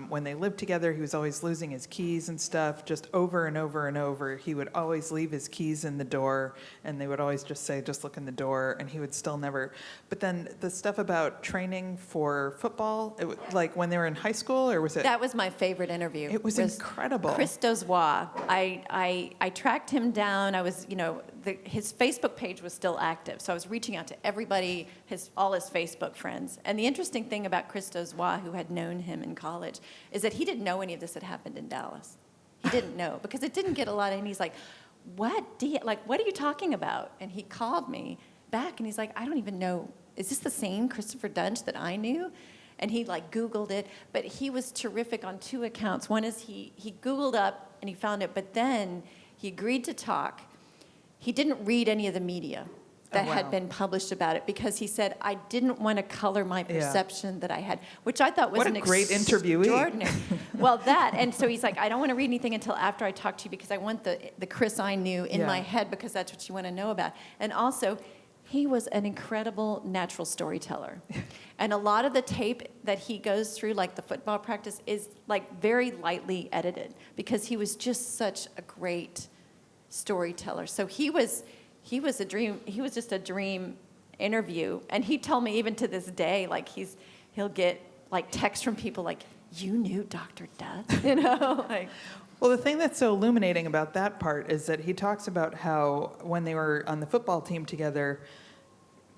when they lived together, he was always losing his keys and stuff, just over and over and over. He would always leave his keys in the door, and they would always just say, just look in the door, and he would still never. But then the stuff about training for football, like when they were in high school, or was it? That was my favorite interview. It was incredible. Chris Dozois. I tracked him down. I was, his Facebook page was still active, so I was reaching out to everybody, all his Facebook friends. And the interesting thing about Chris Dozois, who had known him in college, is that he didn't know any of this had happened in Dallas. He didn't know because it didn't get a lot. And he's like, what are you talking about? And he called me back, and he's like, I don't even know. Is this the same Christopher Dunch that I knew? And he Googled it, but he was terrific on two accounts. One is he Googled up and he found it, but then he agreed to talk. He didn't read any of the media that had been published about it because he said, I didn't want to color my perception that I had, which I thought was what a great interviewee. Well, and so he's like, I don't want to read anything until after I talk to you because I want the Chris I knew in my head because that's what you want to know about. And also, he was an incredible natural storyteller. And a lot of the tape that he goes through, like the football practice, is very lightly edited because he was just such a great storyteller. So he was a dream. He was just a dream interview. And he told me even to this day, he'll get texts from people like, you knew Dr. Dutt, Well, the thing that's so illuminating about that part is that he talks about how when they were on the football team together,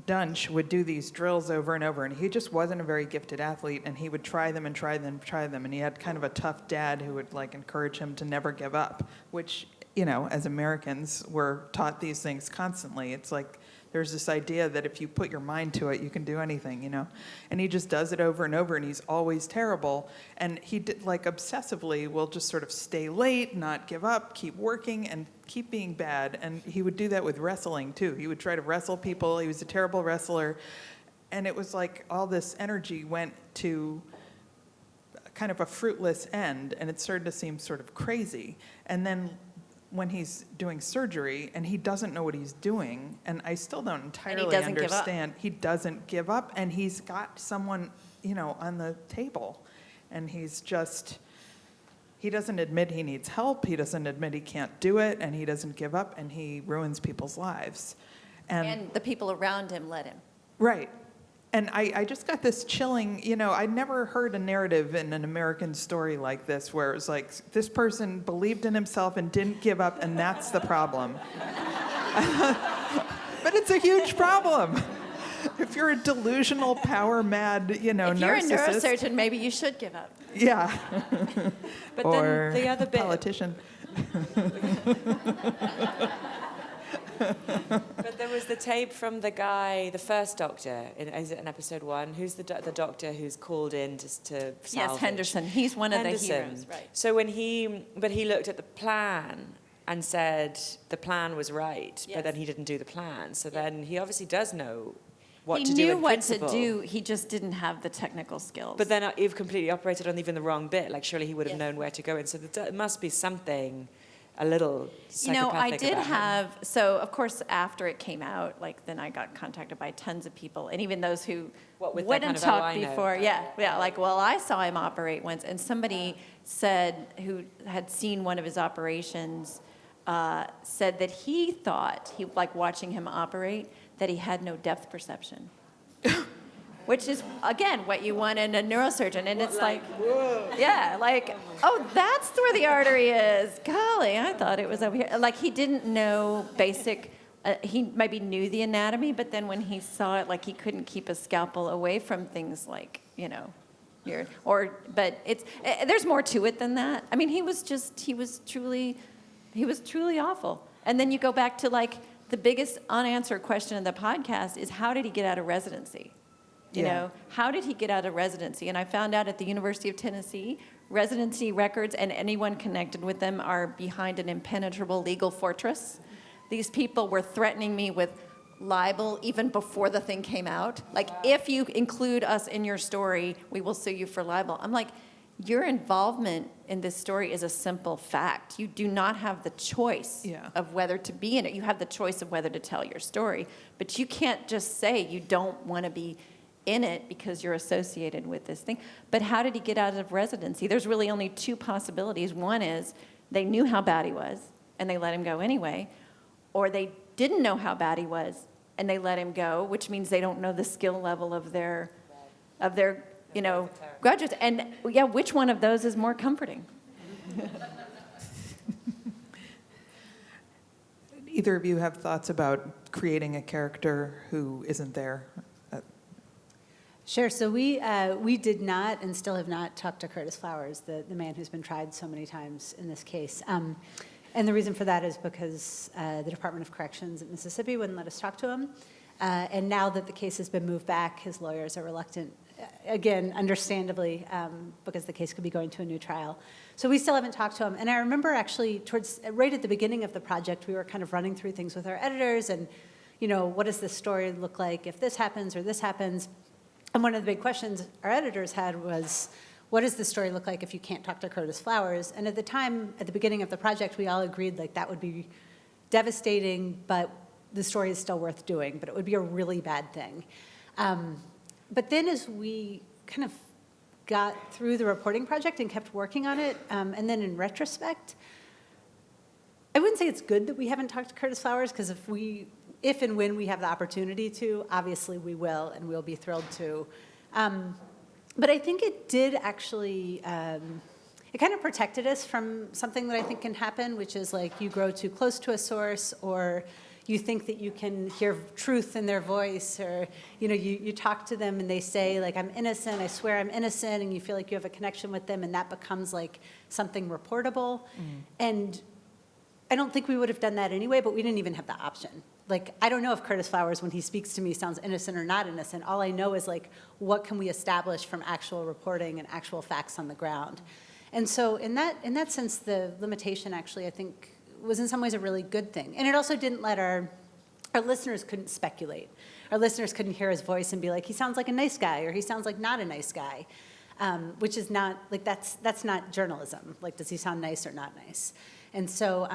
Dunch would do these drills over and over, and he just wasn't a very gifted athlete, and he would try them and try them and try them, and he had kind of a tough dad who would encourage him to never give up, which, as Americans, we're taught these things constantly. It's there's this idea that if you put your mind to it, you can do anything, And he just does it over and over, and he's always terrible. And he obsessively will just sort of stay late, not give up, keep working, and keep being bad. And he would do that with wrestling, too. He would try to wrestle people. He was a terrible wrestler. And it was all this energy went to kind of a fruitless end, and it started to seem sort of crazy. And then when he's doing surgery and he doesn't know what he's doing, and I still don't entirely understand. He doesn't give up, and he's got someone, on the table, and he doesn't admit he needs help, he doesn't admit he can't do it, and he doesn't give up, and he ruins people's lives. And the people around him let him. Right. And I just got this chilling, I'd never heard a narrative in an American story like this where it was this person believed in himself and didn't give up, and that's the problem. But it's a huge problem. If you're a delusional, power-mad, narcissist. If you're a neurosurgeon, maybe you should give up. Yeah. But or then the other bit. Politician. But there was the tape from the guy, the first doctor, is it in episode 1? Who's the doctor who's called in to salvage? Yes, Henderson. He's one of the heroes, right? So he looked at the plan and said the plan was right, but then he didn't do the plan. So then he obviously does know what to do in principle. He knew what to do, he just didn't have the technical skills. But then you've completely operated on even the wrong bit. Surely he would have known where to go. And so there must be something a little psychopathic I did about have, him. So of course after it came out, then I got contacted by tons of people, and even those who wouldn't talk before. Well, I saw him operate once, and somebody said, who had seen one of his operations, said that he thought, watching him operate, that he had no depth perception. Which is, again, what you want in a neurosurgeon. And it's oh, that's where the artery is. Golly, I thought it was over here. He didn't know basic, he maybe knew the anatomy, but then when he saw it, he couldn't keep a scalpel away from things but there's more to it than that. I mean, he was truly awful. And then you go back to, the biggest unanswered question in the podcast is, how did he get out of residency? How did he get out of residency? And I found out at the University of Tennessee, residency records and anyone connected with them are behind an impenetrable legal fortress. These people were threatening me with libel even before the thing came out. If you include us in your story, we will sue you for libel. I'm like, your involvement in this story is a simple fact. You do not have the choice of whether to be in it. You have the choice of whether to tell your story. But you can't just say you don't want to be in it because you're associated with this thing. But how did he get out of residency? There's really only two possibilities. One is they knew how bad he was, and they let him go anyway, or they didn't know how bad he was, and they let him go, which means they don't know the skill level of their graduates. And yeah, which one of those is more comforting? Either of you have thoughts about creating a character who isn't there? Sure. So we did not and still have not talked to Curtis Flowers, the man who's been tried so many times in this case. And the reason for that is because the Department of Corrections at Mississippi wouldn't let us talk to him. And now that the case has been moved back, his lawyers are reluctant, again, understandably, because the case could be going to a new trial. So we still haven't talked to him. And I remember actually right at the beginning of the project, we were kind of running through things with our editors and, what does this story look like if this happens or this happens? And one of the big questions our editors had was, what does the story look like if you can't talk to Curtis Flowers? And at the time, at the beginning of the project, we all agreed like that would be devastating, but the story is still worth doing, but it would be a really bad thing. But then as we kind of got through the reporting project and kept working on it, and then in retrospect, I wouldn't say it's good that we haven't talked to Curtis Flowers, because if and when we have the opportunity to, obviously we will, and we'll be thrilled to. But I think it did actually, it kind of protected us from something that I think can happen, which is like you grow too close to a source, or you think that you can hear truth in their voice, or you talk to them and they say like, I'm innocent, I swear I'm innocent, and you feel like you have a connection with them, and that becomes like something reportable. And I don't think we would have done that anyway, but we didn't even have the option. Like, I don't know if Curtis Flowers, when he speaks to me, sounds innocent or not innocent. All I know is like, what can we establish from actual reporting and actual facts on the ground? And so in that sense, the limitation actually, I think, was in some ways a really good thing. And it also didn't let our listeners couldn't speculate. Our listeners couldn't hear his voice and be like, he sounds like a nice guy, or he sounds like not a nice guy, which is not, like, that's not journalism. Like, does he sound nice or not nice? And so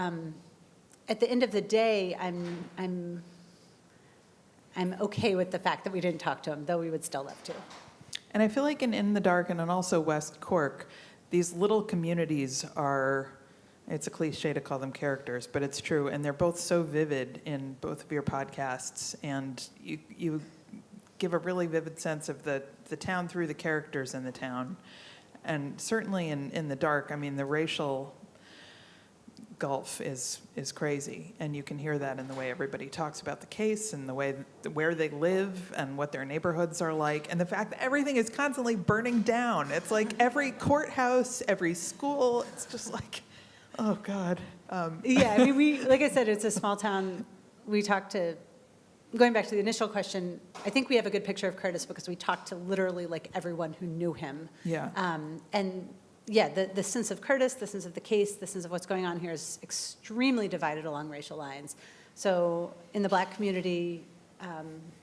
at the end of the day, I'm okay with the fact that we didn't talk to him, though we would still love to. And I feel like in the Dark and also West Cork, these little communities are, it's a cliche to call them characters, but it's true. And they're both so vivid in both of your podcasts. And you give a really vivid sense of the town through the characters in the town. And certainly in the Dark, I mean, the racial gulf is crazy, and you can hear that in the way everybody talks about the case, and the way where they live and what their neighborhoods are like, and the fact that everything is constantly burning down. It's like every courthouse, every school. It's just like, oh God. Yeah, I mean, like I said, it's a small town. We talked to, going back to the initial question, I think we have a good picture of Curtis because we talked to literally like everyone who knew him. Yeah. And yeah, the sense of Curtis, the sense of the case, the sense of what's going on here is extremely divided along racial lines. So in the black community,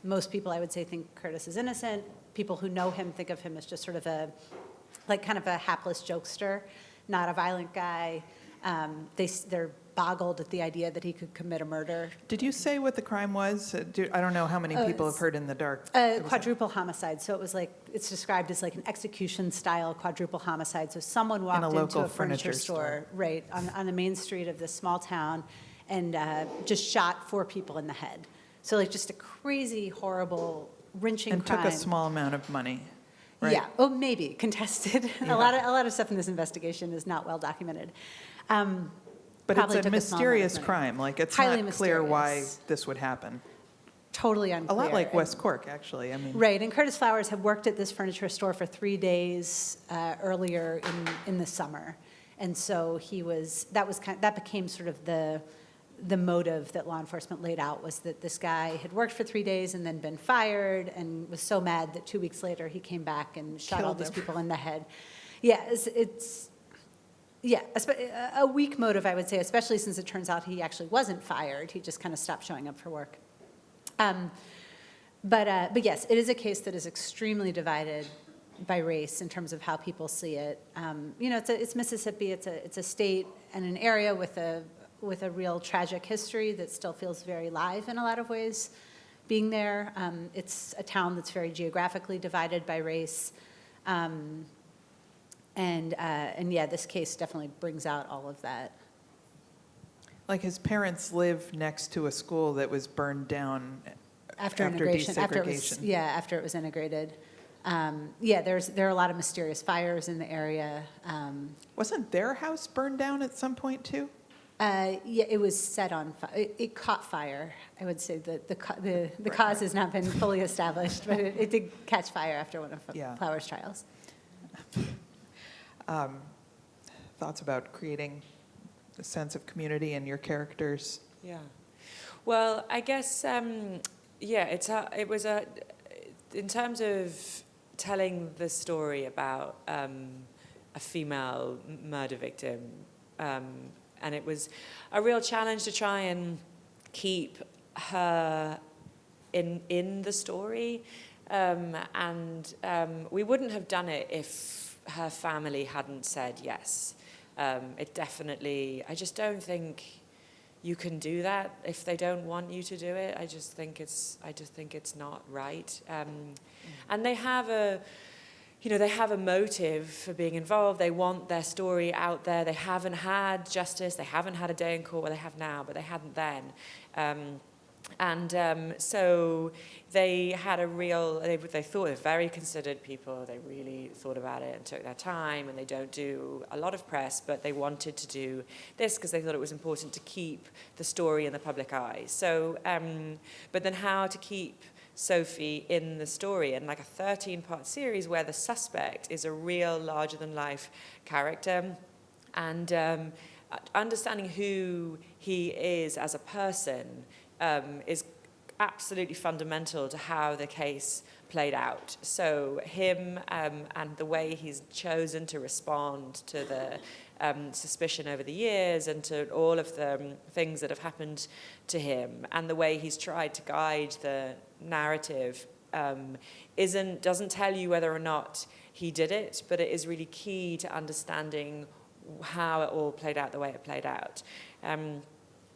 most people, I would say, think Curtis is innocent. People who know him think of him as just sort of kind of a hapless jokester, not a violent guy. They're boggled at the idea that he could commit a murder. Did you say what the crime was? I don't know how many people have heard in the Dark. Quadruple homicide. So it was like, it's described as like an execution-style quadruple homicide. So someone walked into a furniture store, right, on the main street of this small town, and just shot 4 people in the head. So like just a crazy, horrible, wrenching crime. And took a small amount of money. Right? Yeah. Oh, maybe contested. Yeah. A lot of stuff in this investigation is not well documented. But it's a mysterious crime. Like, it's highly not clear why mysterious. this would happen. Totally unclear. A lot like West Cork, actually. I mean, Right, and Curtis Flowers had worked at this furniture store for 3 days earlier in the summer, and so that became sort of the motive that law enforcement laid out, was that this guy had worked for 3 days and then been fired, and was so mad that 2 weeks later he came back and shot all these people in the head. Yeah, a weak motive, I would say, especially since it turns out he actually wasn't fired. He just kind of stopped showing up for work. But yes, it is a case that is extremely divided by race in terms of how people see it. It's Mississippi. It's a state and an area with a real tragic history that still feels very live in a lot of ways. being there. It's a town that's very geographically divided by race. And yeah, this case definitely brings out all of that. Like his parents live next to a school that was burned down After integration, after it was integrated. Yeah, there are a lot of mysterious fires in the area. Wasn't their house burned down at some point too? Yeah, it was set on fire. It caught fire. I would say that the cause has not been fully established, but it did catch fire after one of Flower's trials. Thoughts about creating a sense of community in your characters? Yeah. Well, I guess, it was in terms of telling the story about a female murder victim, and it was a real challenge to try and keep her in the story, and we wouldn't have done it if her family hadn't said yes. It definitely, I just don't think you can do that if they don't want you to do it. I just think it's not right. And they have a motive for being involved. They want their story out there. They haven't had justice. They haven't had a day in court. Well, they have now, but they hadn't then. So they had they thought they're very considered people. They really thought about it and took their time, and they don't do a lot of press, but they wanted to do this because they thought it was important to keep the story in the public eye. So, but then how to keep Sophie in the story, and like a 13-part series where the suspect is a real larger-than-life character, and understanding who he is as a person is absolutely fundamental to how the case played out. So him and the way he's chosen to respond to the suspicion over the years and to all of the things that have happened to him, and the way he's tried to guide the narrative doesn't tell you whether or not he did it, but it is really key to understanding how it all played out the way it played out.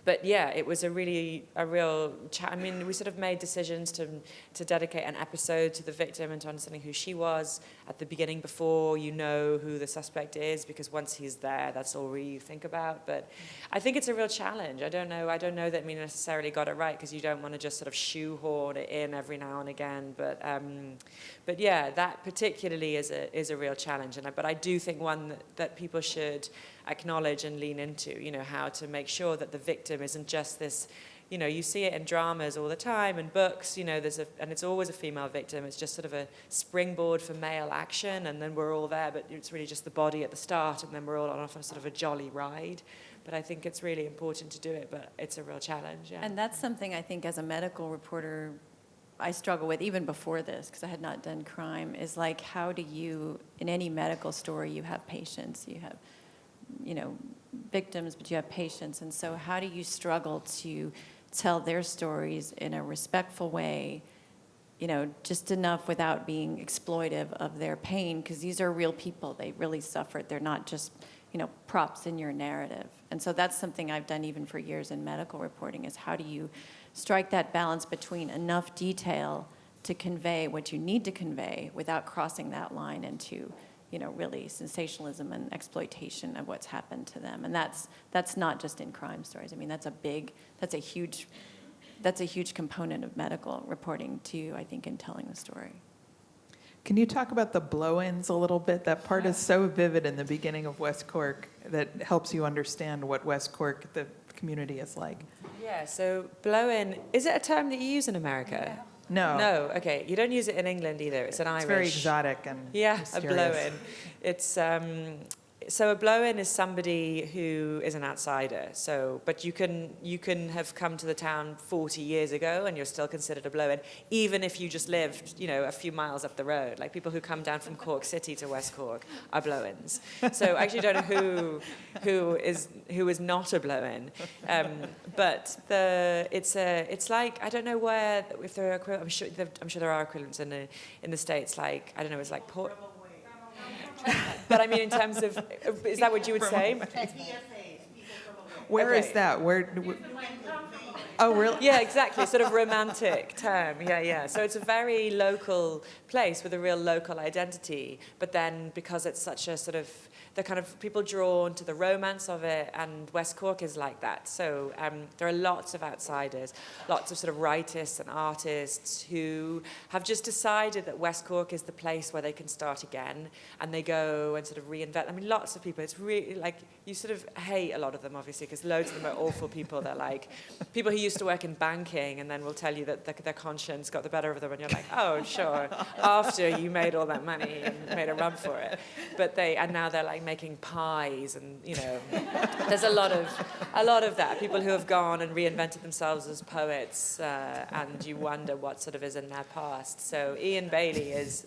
But yeah, it was a real I mean, we sort of made decisions to dedicate an episode to the victim and to understanding who she was at the beginning before you know who the suspect is, because once he's there, that's all really you think about. But I think it's a real challenge. I don't know that we necessarily got it right, because you don't want to just sort of shoehorn it in every now and again. But yeah, that particularly is a real challenge. But I do think one that people should acknowledge and lean into, how to make sure that the victim isn't just this, you see it in dramas all the time, and books, and it's always a female victim. It's just sort of a springboard for male action, and then we're all there, but it's really just the body at the start, and then we're all on a sort of a jolly ride. But I think it's really important to do it, but it's a real challenge, yeah. And that's something I think as a medical reporter I struggle with even before this, because I had not done crime, is like, how do you, in any medical story, you have patients, you have victims, but you have patients. And so how do you struggle to tell their stories in a respectful way, just enough without being exploitive of their pain? Because these are real people. They really suffered. They're not just, props in your narrative. And so that's something I've done even for years in medical reporting, is how do you strike that balance between enough detail to convey what you need to convey without crossing that line into really sensationalism and exploitation of what's happened to them. And that's not just in crime stories. I mean, that's a huge component of medical reporting too, I think, in telling the story. Can you talk about the blow-ins a little bit? That part is so vivid in the beginning of West Cork that helps you understand what West Cork, the community, is like. Yeah, so blow-in, is it a term that you use in America? No. No, okay. You don't use it in England either. It's an Irish. It's very exotic and mysterious. A blow-in. It's so a blow-in is somebody who is an outsider. So, but you can have come to the town 40 years ago and you're still considered a blow-in, even if you just lived, a few miles up the road. Like people who come down from Cork City to West Cork are blow-ins. So I actually don't know who is not a blow-in. But it's like, I don't know where, if there are I'm sure there are equivalents in the States. Like, I don't know, it's like Port. But I mean, in terms of, is that what you would say? Where is that? Where? Oh, really? Yeah, exactly. Sort of romantic term. Yeah. So it's a very local place with a real local identity. But then because it's such a sort of, the kind of people drawn to the romance of it, and West Cork is like that. So there are lots of outsiders, lots of sort of writers and artists who have just decided that West Cork is the place where they can start again, and they go and sort of reinvent. I mean, lots of people. It's really like, you sort of hate a lot of them, obviously, because loads of them are awful people. They're like people who used to work in banking, and then will tell you that their conscience got the better of them, and you're like, oh, sure, after you made all that money and made a run for it. But now they're like making pies, and there's a lot of that. People who have gone and reinvented themselves as poets, and you wonder what sort of is in their past. So Ian Bailey is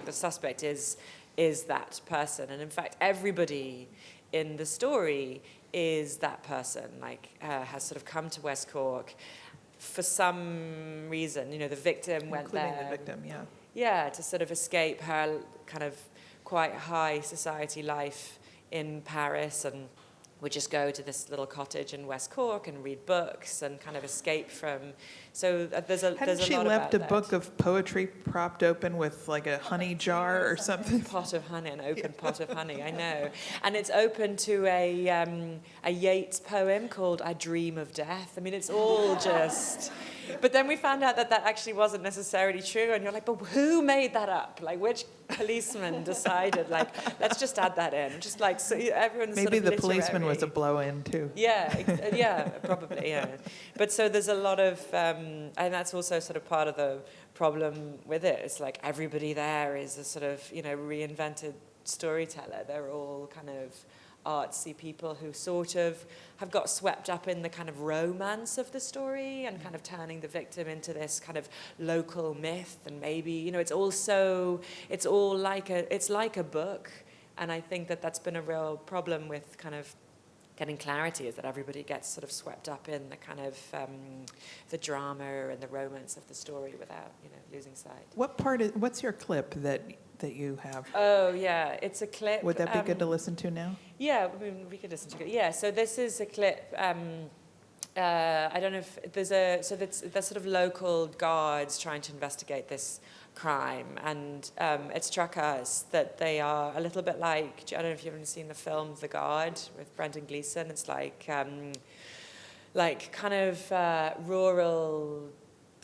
the suspect is that person, and in fact everybody in the story is that person, has sort of come to West Cork for some reason. The victim went there. Including the victim, yeah. Yeah, to sort of escape her kind of quite high society life in Paris, and would just go to this little cottage in West Cork and read books and kind of escape from. So there's a lot about that. Hadn't she left a book of poetry propped open with like a honey jar or something? Pot of honey, an open pot of honey, I know. And it's open to a Yeats poem called I Dream of Death. I mean, it's all just... But then we found out that actually wasn't necessarily true, and you're like, but who made that up? Like, which policeman decided, let's just add that in? Just like, so everyone's Maybe sort of the policeman was a literary. blow-in too. Yeah, probably, yeah. But so there's a lot of, and that's also sort of part of the problem with it. It's like everybody there is a sort of, reinvented storyteller. They're all kind of artsy people who sort of have got swept up in the kind of romance of the story, and kind of turning the victim into this kind of local myth. And maybe, it's like a book. And I think that that's been a real problem with kind of getting clarity, is that everybody gets sort of swept up in the kind of the drama and the romance of the story without, losing sight. What's your clip that you have? Oh, yeah, it's a clip. Would that be good to listen to now? Yeah, I mean, we could listen to it. Yeah, so this is a clip. I don't know if there's there's sort of local guards trying to investigate this crime, and it struck us that they are a little bit like, I don't know if you've ever seen the film The Guard with Brendan Gleeson. It's like kind of rural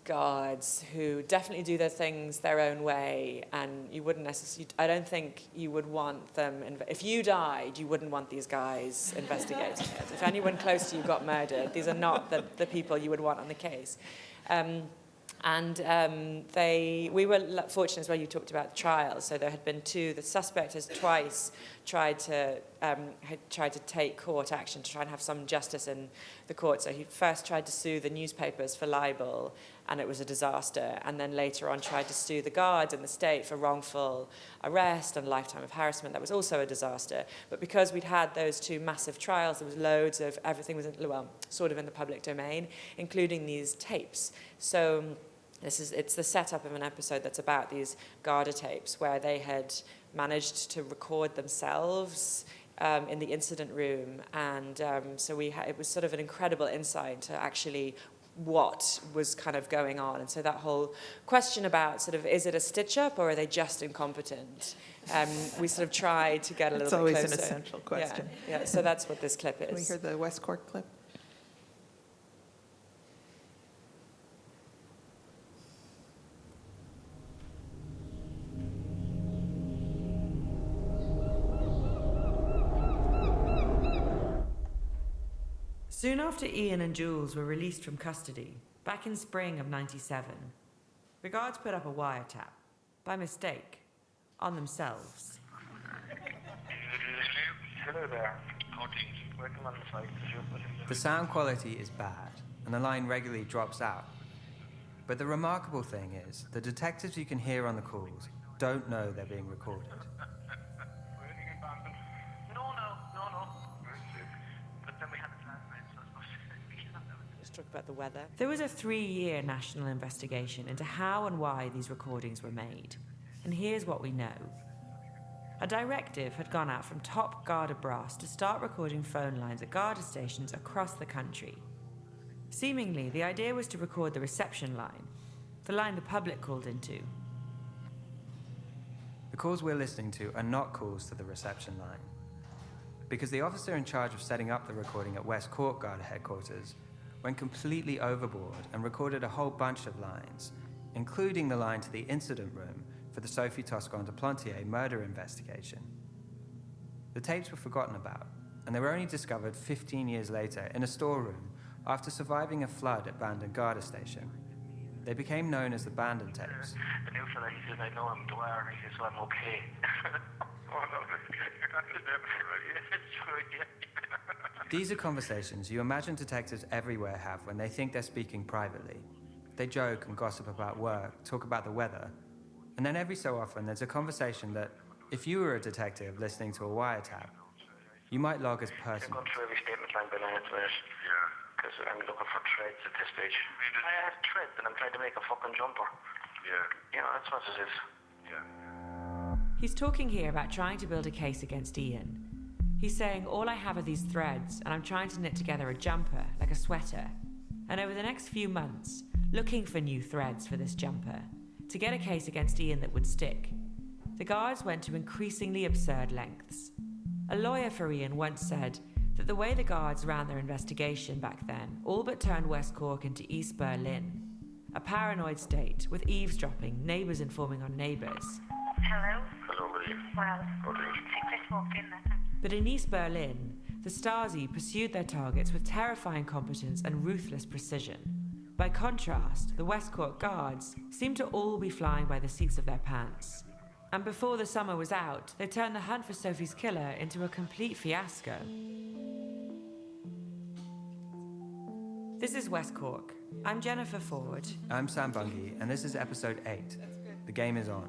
guards who definitely do their things their own way, and you wouldn't necessarily, I don't think you would want them, if you died, you wouldn't want these guys investigating it. If anyone close to you got murdered, these are not the people you would want on the case. We were fortunate as well, you talked about trials, so there had been two. The suspect has twice tried to take court action to try and have some justice in the court. So he first tried to sue the newspapers for libel, and it was a disaster, and then later on tried to sue the guards and the state for wrongful arrest and lifetime of harassment. That was also a disaster. But because we'd had those two massive trials, there was loads of, everything was sort of in the public domain, including these tapes. So it's the setup of an episode that's about these Garda tapes, where they had managed to record themselves in the incident room, and so it was sort of an incredible insight into actually what was kind of going on. And so that whole question about sort of, is it a stitch-up or are they just incompetent? We sort of tried to get a little bit closer. It's always an essential question. Yeah, so that's what this clip is. Can we hear the West Cork clip? Soon after Ian and Jules were released from custody, back in spring of '97, the guards put up a wiretap, by mistake, on themselves. Hello there. Working on the site. The sound quality is bad, and the line regularly drops out. But the remarkable thing is, the detectives you can hear on the calls don't know they're being recorded. About the weather. There was a 3-year national investigation into how and why these recordings were made. And here's what we know. A directive had gone out from top Garda brass to start recording phone lines at Garda stations across the country. Seemingly, the idea was to record the reception line, the line the public called into. The calls we're listening to are not calls to the reception line, because the officer in charge of setting up the recording at West Cork Guard headquarters went completely overboard and recorded a whole bunch of lines, including the line to the incident room for the Sophie Toscan de Plantier murder investigation. The tapes were forgotten about, and they were only discovered 15 years later in a storeroom after surviving a flood at Bandon Garda Station. They became known as the Bandon tapes. The new fella, he says, I know I'm Dwyer. He says, so I'm okay. Oh, no, it's true, yeah. These are conversations you imagine detectives everywhere have when they think they're speaking privately. They joke and gossip about work, talk about the weather, and then every so often there's a conversation that, if you were a detective listening to a wiretap, you might log as I'm personal. going through every statement line by line at the minute. Yeah. Because I'm looking for threads at this stage. I have threads and I'm trying to make a fucking jumper. Yeah. You know, that's what it is. Yeah. He's talking here about trying to build a case against Ian. He's saying, all I have are these threads, and I'm trying to knit together a jumper, like a sweater. And over the next few months, looking for new threads for this jumper, to get a case against Ian that would stick. The guards went to increasingly absurd lengths. A lawyer for Ian once said that the way the guards ran their investigation back then all but turned West Cork into East Berlin, a paranoid state with eavesdropping, neighbours informing on neighbours. Hello? Hello, good evening. Well, Good I evening. think Chris walked in that time. But in East Berlin, the Stasi pursued their targets with terrifying competence and ruthless precision. By contrast, the West Cork guards seemed to all be flying by the seats of their pants. And before the summer was out, they turned the hunt for Sophie's killer into a complete fiasco. This is West Cork. I'm Jennifer Ford. I'm Sam Bungie, and this is episode 8. The game is on.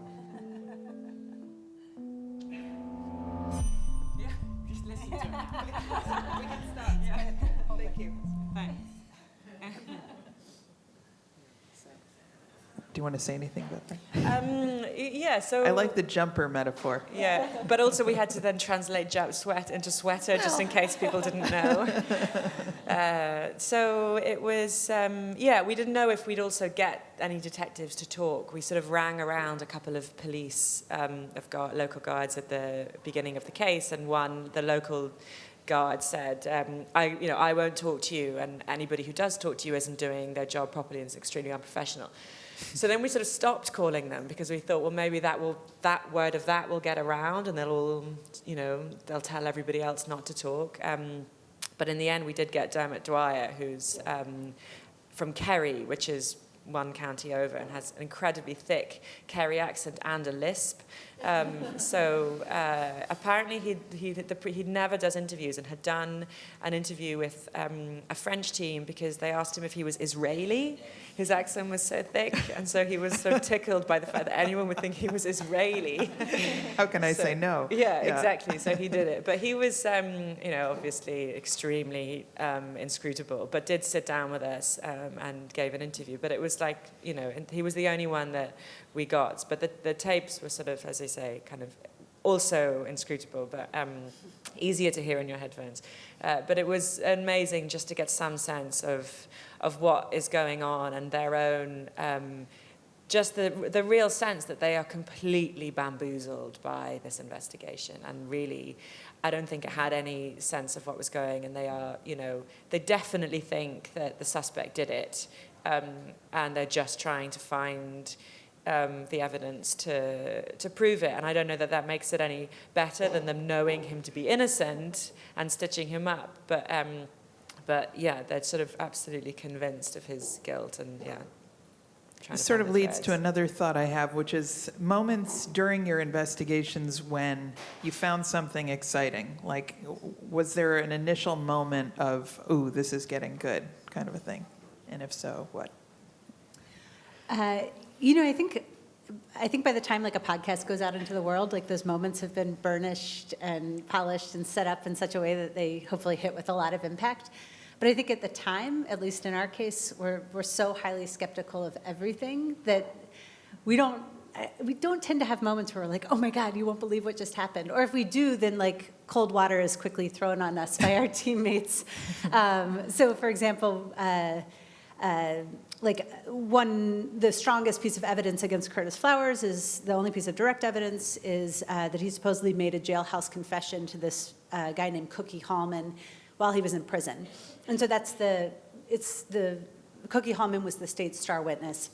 Just listen to it. We can start. Yeah. Thank you. Do you want to say anything about that? Yeah, so... I like the jumper metaphor. Yeah, but also we had to then translate sweat into sweater just in case people didn't know. So it was, we didn't know if we'd also get any detectives to talk. We sort of rang around a couple of police, local guards at the beginning of the case, and the local guard said, I won't talk to you, and anybody who does talk to you isn't doing their job properly and is extremely unprofessional. So then we sort of stopped calling them because we thought, well, maybe that word of that will get around and they'll tell everybody else not to talk. But in the end, we did get Dermot Dwyer, who's from Kerry, which is one county over, and has an incredibly thick Kerry accent and a lisp. So apparently he never does interviews and had done an interview with a French team because they asked him if he was Israeli. His accent was so thick, and so he was so tickled by the fact that anyone would think he was Israeli. How can I say no? Yeah, exactly. So he did it. But he was, obviously extremely inscrutable, but did sit down with us and gave an interview. But it was like, he was the only one that we got. But the tapes were sort of, as I say, kind of also inscrutable, but easier to hear in your headphones. But it was amazing just to get some sense of what is going on and their own, just the real sense that they are completely bamboozled by this investigation. And really, I don't think it had any sense of what was going, and they are, they definitely think that the suspect did it, and they're just trying to find the evidence to prove it. And I don't know that makes it any better than them knowing him to be innocent and stitching him up. But yeah, they're sort of absolutely convinced of his guilt, and yeah. This sort of leads to another thought I have, which is moments during your investigations when you found something exciting. Like, was there an initial moment of, ooh, this is getting good, kind of a thing? And if so, what? I think by the time like a podcast goes out into the world, like those moments have been burnished and polished and set up in such a way that they hopefully hit with a lot of impact. But I think at the time, at least in our case, we're so highly skeptical of everything that we don't tend to have moments where we're like, oh my God, you won't believe what just happened. Or if we do, then like cold water is quickly thrown on us by our teammates. So, for example, the strongest piece of evidence against Curtis Flowers is, the only piece of direct evidence is that he supposedly made a jailhouse confession to this guy named Cookie Hallman while he was in prison. And so Cookie Hallman was the state's star witness.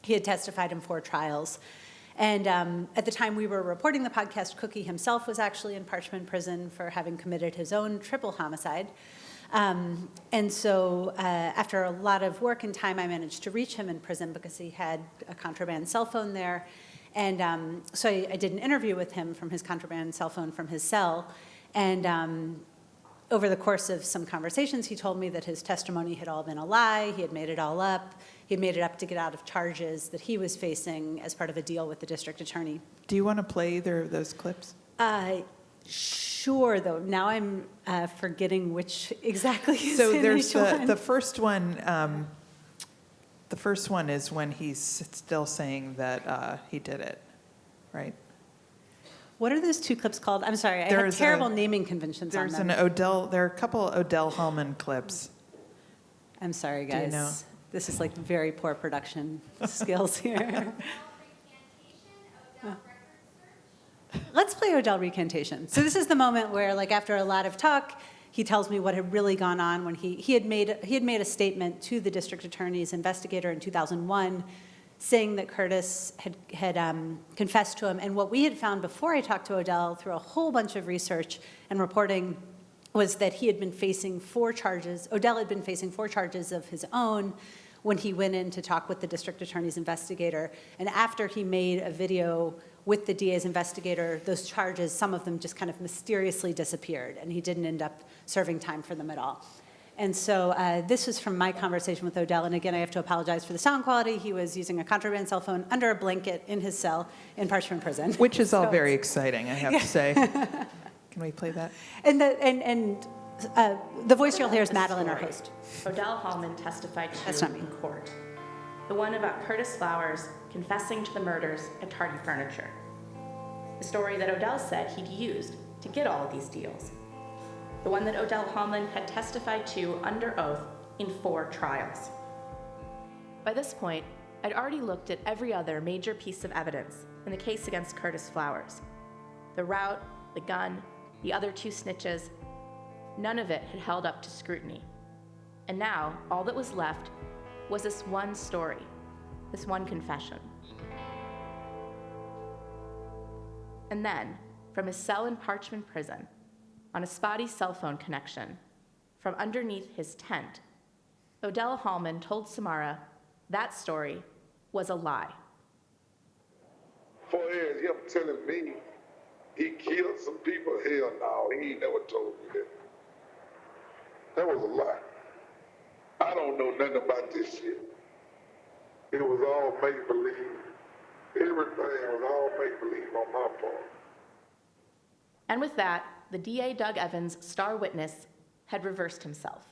He had testified in 4 trials. And at the time we were reporting the podcast, Cookie himself was actually in Parchman Prison for having committed his own triple homicide. And so after a lot of work and time, I managed to reach him in prison because he had a contraband cell phone there. And so I did an interview with him from his contraband cell phone from his cell. And over the course of some conversations, he told me that his testimony had all been a lie. He had made it all up. He had made it up to get out of charges that he was facing as part of a deal with the district attorney. Do you want to play either of those clips? Sure, though. Now I'm forgetting which exactly is So in there's each one. the first one. The first one is when he's still saying that he did it, right? What are those 2 clips called? I'm sorry, I have There's terrible naming conventions on There's them. an Odell. There are a couple Odell Hallman clips. I'm sorry, Do you guys. know? This is like very poor production skills here. Let's play Odell recantation. So this is the moment where, like, after a lot of talk, he tells me what had really gone on when he had made a statement to the district attorney's investigator in 2001, saying that Curtis had confessed to him. And what we had found before I talked to Odell through a whole bunch of research and reporting was that he had been facing 4 charges. Odell had been facing 4 charges of his own when he went in to talk with the district attorney's investigator. And after he made a video with the DA's investigator, those charges, some of them just kind of mysteriously disappeared, and he didn't end up serving time for them at all. And so this was from my conversation with Odell, and again, I have to apologize for the sound quality. He was using a contraband cell phone under a blanket in his cell in Parchman Prison. Which is all very exciting, I have to say. Can we play that? And the voice you'll hear is Madeline, our host. Odell Hallman testified That's to not me. in court. The one about Curtis Flowers confessing to the murders at Tardy Furniture. The story that Odell said he'd used to get all of these deals. The one that Odell Hallman had testified to under oath in 4 trials. By this point, I'd already looked at every other major piece of evidence in the case against Curtis Flowers. The route, the gun, the other 2 snitches, none of it had held up to scrutiny. And now, all that was left was this one story, this one confession. And then, from his cell in Parchman Prison, on a spotty cell phone connection, from underneath his tent, Odell Hallman told Samara that story was a lie. 4 years, him telling me he killed some people, hell no, he ain't never told me that. That was a lie. I don't know nothing about this shit. It was all make-believe. Everything was all make-believe on my part. And with that, the DA Doug Evans, star witness, had reversed himself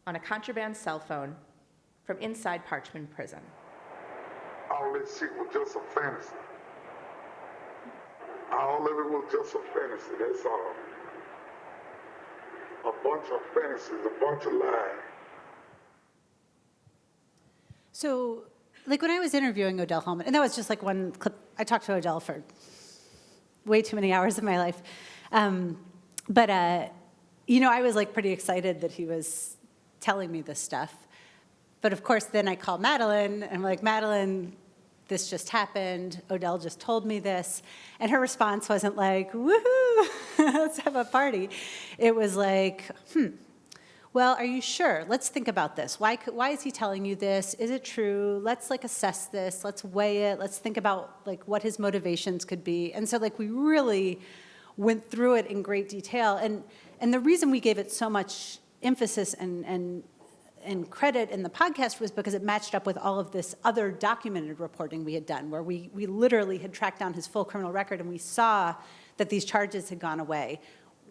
on a contraband cell phone from inside Parchman Prison. All this shit was just a fantasy. All of it was just a fantasy, that's all. A bunch of fantasies, a bunch of lies. So, like, when I was interviewing Odell Hallman, and that was just like one clip, I talked to Odell for way too many hours of my life. You know, I was like pretty excited that he was telling me this stuff. But of course, then I called Madeline, and I'm like, Madeline, this just happened. Odell just told me this. And her response wasn't like, woohoo, let's have a party. It was like, well, are you sure? Let's think about this. Why is he telling you this? Is it true? Let's like assess this. Let's weigh it. Let's think about like what his motivations could be. And so like we really went through it in great detail. And the reason we gave it so much emphasis and credit in the podcast was because it matched up with all of this other documented reporting we had done, where we literally had tracked down his full criminal record, and we saw that these charges had gone away,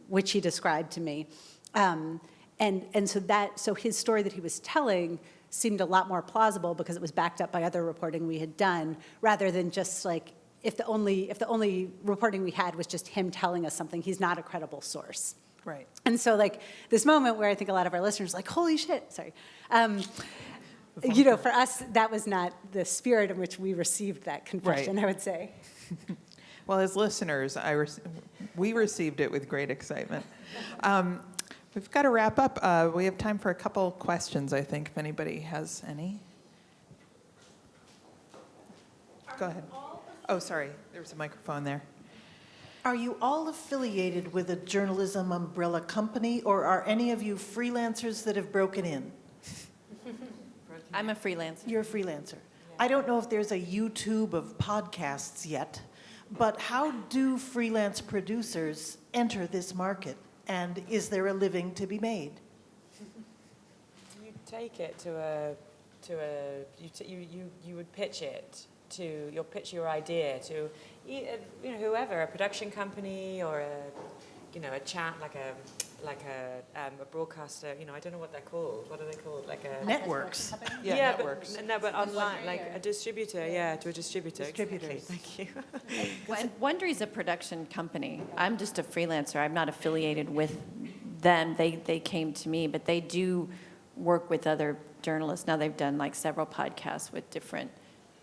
which he described to me. So his story that he was telling seemed a lot more plausible because it was backed up by other reporting we had done, rather than just like if the only reporting we had was just him telling us something, he's not a credible source. Right. And so, like, this moment where I think a lot of our listeners are like, holy shit, sorry. You know, for us, that was not the spirit in which we received that confession, Right. I would say. Well, as listeners, we received it with great excitement. We've got to wrap up. We have time for a couple questions, I think, if anybody has any. Go ahead. Oh, sorry. There was a microphone there. Are you all affiliated with a journalism umbrella company, or are any of you freelancers that have broken in? I'm a freelancer. You're a freelancer. I don't know if there's a YouTube of podcasts yet, but how do freelance producers enter this market? And is there a living to be made? You take it you would pitch it to, you'll pitch your idea to, whoever, a production company or a chat, like a broadcaster, I don't know what they're called. What are they called? Like a Networks. Yeah, networks. But online, like a distributor, to a distributor. Exactly. Thank you. Wondery's a production company. I'm just a freelancer. I'm not affiliated with them. They came to me, but they do work with other journalists. Now they've done like several podcasts with different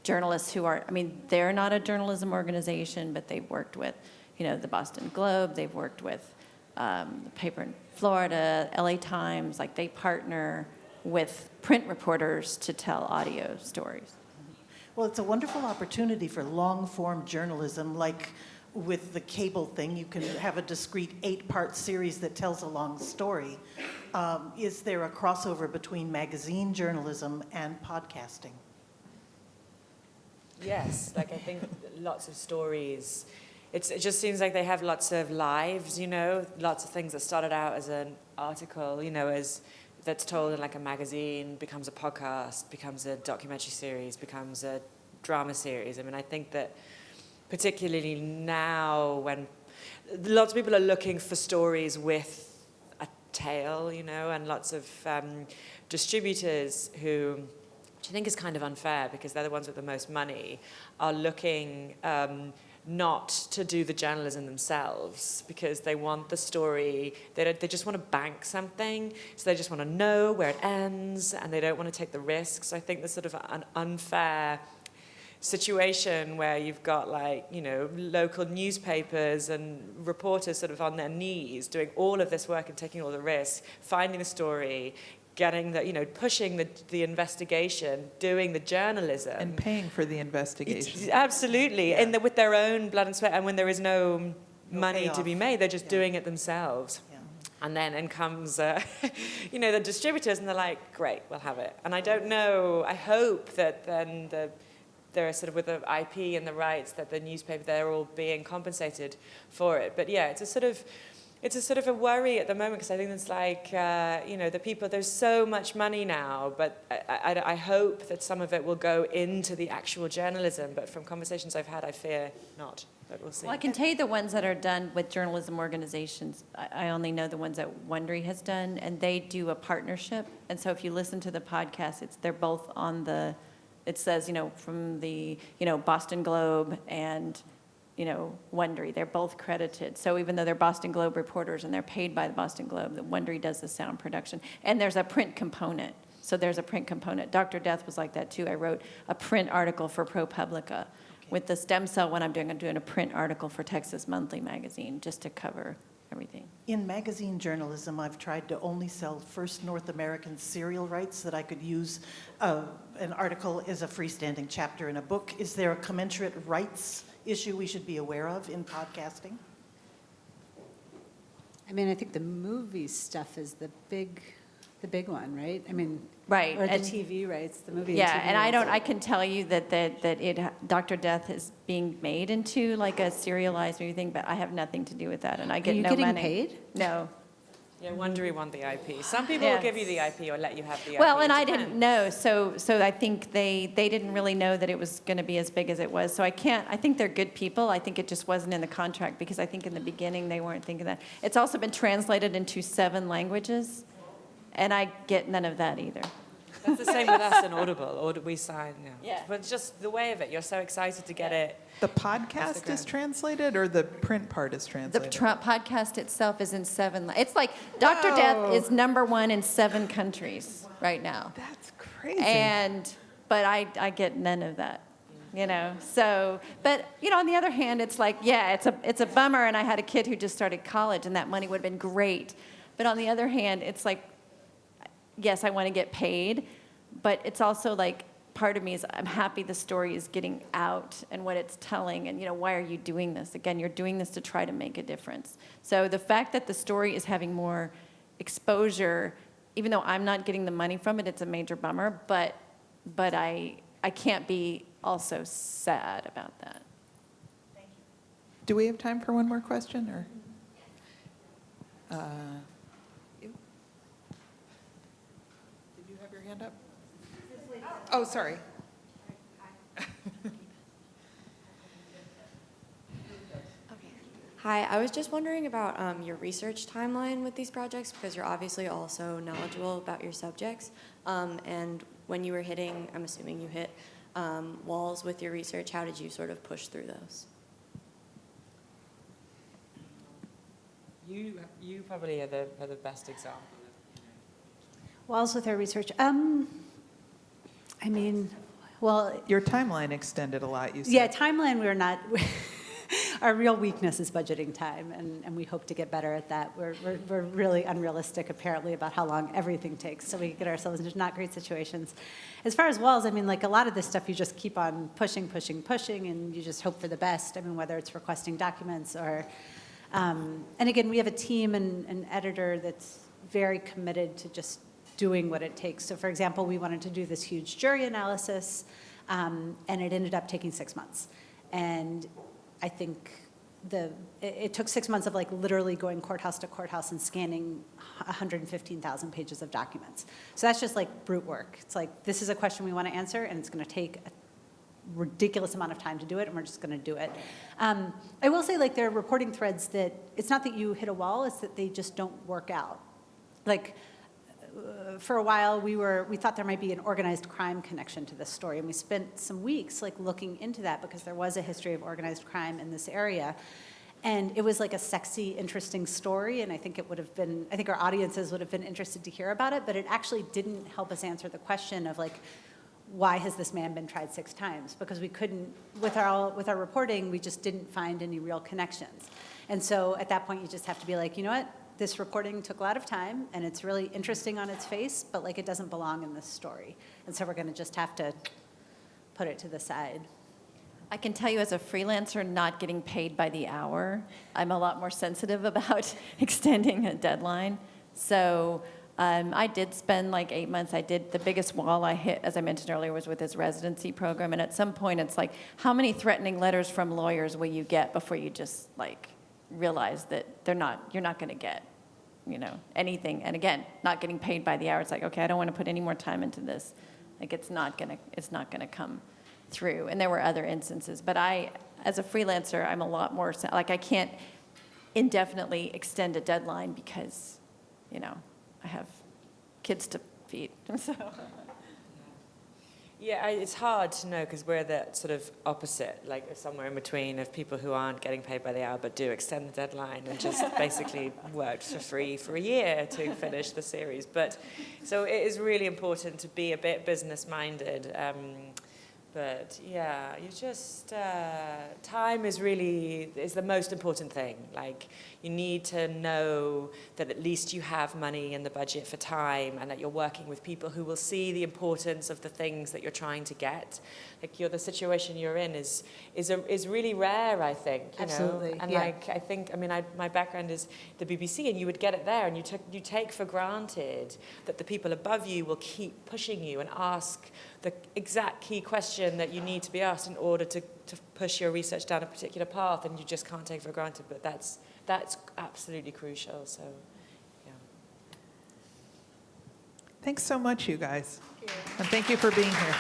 journalists who are, they're not a journalism organization, but they've worked with, the Boston Globe. They've worked with the paper in Florida, LA Times. Like they partner with print reporters to tell audio stories. Well, it's a wonderful opportunity for long-form journalism, like with the cable thing. You can have a discrete 8-part series that tells a long story. Is there a crossover between magazine journalism and podcasting? Yes, like I think lots of stories. It just seems like they have lots of lives, lots of things that started out as an article, as that's told in like a magazine, becomes a podcast, becomes a documentary series, becomes a drama series. I think that particularly now when lots of people are looking for stories with a tale, and lots of distributors who, which I think is kind of unfair because they're the ones with the most money, are looking not to do the journalism themselves because they want the story, they just want to bank something, so they just want to know where it ends and they don't want to take the risks. I think there's sort of an unfair situation where you've got local newspapers and reporters sort of on their knees doing all of this work and taking all the risks, finding the story, getting pushing the investigation, doing the journalism. And paying for the investigation. Absolutely, Yeah. with their own blood and sweat, and when there is no money payoff. to be made, they're just doing it themselves. Yeah. And then in comes, the distributors, and they're like, great, we'll have it. And I don't know, I hope that then they're sort of with the IP and the rights that the newspaper, they're all being compensated for it. But yeah, it's a sort of a worry at the moment because I think it's like, the people, there's so much money now, but I hope that some of it will go into the actual journalism. But from conversations I've had, I fear not, but we'll see. Well, I can tell you the ones that are done with journalism organizations. I only know the ones that Wondery has done, and they do a partnership. And so if you listen to the podcast, they're both on the, it says, from the, Boston Globe and Wondery, they're both credited. So even though they're Boston Globe reporters and they're paid by the Boston Globe, the Wondery does the sound production. And there's a print component. So there's a print component. Dr. Death was like that too. I wrote a print article for ProPublica. With the stem cell one I'm doing a print article for Texas Monthly magazine just to cover everything. In magazine journalism, I've tried to only sell first North American serial rights that I could use an article as a freestanding chapter in a book. Is there a commensurate rights issue we should be aware of in podcasting? I think the movie stuff is the big one, right? Right. Or the and, TV rights, the movie. Yeah, and TV rights. I can tell you that Dr. Death is being made into like a serialized movie thing, but I have nothing to do with that, and I get no money. Are you getting paid? No. Yeah, Wondery want the IP. Some people Yeah. will give you the IP or let you have the IP. Well, and I Depends. didn't know, so I think they didn't really know that it was going to be as big as it was. So I think they're good people. I think it just wasn't in the contract because I think in the beginning they weren't thinking that. It's also been translated into 7 languages, and I get none of that either. That's the same with us in Audible. We sign, Yeah. But just the way of it, you're so excited to get it. The podcast is translated, or the print part is The translated? podcast itself is in 7. It's like Dr. Death is #1 in 7 countries right now. That's crazy. But I get none of that, you know. So, but you know, on the other hand, it's like, yeah, it's a bummer. And I had a kid who just started college, and that money would have been great. But on the other hand, it's like, yes, I want to get paid, but it's also like part of me is I'm happy the story is getting out and what it's telling, and you know, why are you doing this? Again, you're doing this to try to make a difference. So the fact that the story is having more exposure, even though I'm not getting the money from it, it's a major bummer. But I can't be also sad about that. Do we have time for one more question, or? You? Did you have your hand up? Oh, sorry. Hi, I was just wondering about your research timeline with these projects, because you're obviously also knowledgeable about your subjects. And when you were hitting, I'm assuming you hit walls with your research, how did you sort of push through those? You probably are the best example. Walls with our research. I mean, well, Your timeline extended a lot, you said. yeah, timeline, we're not, our real weakness is budgeting time, and we hope to get better at that. We're really unrealistic, apparently, about how long everything takes, so we get ourselves into not great situations. As far as walls, I mean, like a lot of this stuff, you just keep on pushing, and you just hope for the best. I mean, whether it's requesting documents or, and again, we have a team and an editor that's very committed to just doing what it takes. So for example, we wanted to do this huge jury analysis, and it ended up taking 6 months. And I think it took 6 months of like literally going courthouse to courthouse and scanning 115,000 pages of documents. So that's just like brute work. It's like, this is a question we want to answer, and it's going to take a ridiculous amount of time to do it, and we're just going to do it. I will say, like, there are reporting threads that it's not that you hit a wall, it's that they just don't work out. Like, for a while, we thought there might be an organized crime connection to this story, and we spent some weeks like looking into that, because there was a history of organized crime in this area, and it was like a sexy, interesting story, and I think our audiences would have been interested to hear about it, but it actually didn't help us answer the question of like, why has this man been tried 6 times? Because we couldn't, with our reporting, we just didn't find any real connections. And so at that point, you just have to be like, you know what? This reporting took a lot of time, and it's really interesting on its face, but like it doesn't belong in this story. And so we're going to just have to put it to the side. I can tell you, as a freelancer not getting paid by the hour, I'm a lot more sensitive about extending a deadline. So I did spend like 8 months. The biggest wall I hit, as I mentioned earlier, was with his residency program. And at some point, it's like, how many threatening letters from lawyers will you get before you just like realize that you're not going to get, you know, anything? And again, not getting paid by the hour. It's like, okay, I don't want to put any more time into this. Like, it's not gonna come through. And there were other instances, but as a freelancer, I'm a lot more like, I can't indefinitely extend a deadline because, you know, I have kids to feed. So. Yeah, it's hard to know, because we're the sort of opposite, like somewhere in between, of people who aren't getting paid by the hour but do extend the deadline and just basically worked for free for a year to finish the series. But so it is really important to be a bit business-minded. But yeah, you just, time is the most important thing. Like, you need to know that at least you have money in the budget for time, and that you're working with people who will see the importance of the things that you're trying to get. Like, the situation you're in is really rare, I think. Absolutely. Know? And yeah. like, I think, I mean, my background is the BBC, and you would get it there, and you take for granted that the people above you will keep pushing you and ask the exact key question that you need to be asked in order to push your research down a particular path, and you just can't take for granted. But that's absolutely crucial. So, yeah. Thanks so much, you guys. Thank you. And thank you for being here.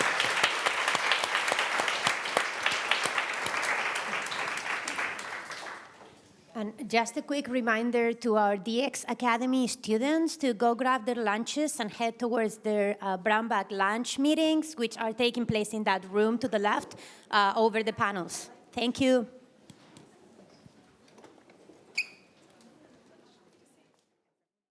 And just a quick reminder to our DX Academy students to go grab their lunches and head towards their brown bag lunch meetings, which are taking place in that room to the left over the panels. Thank you.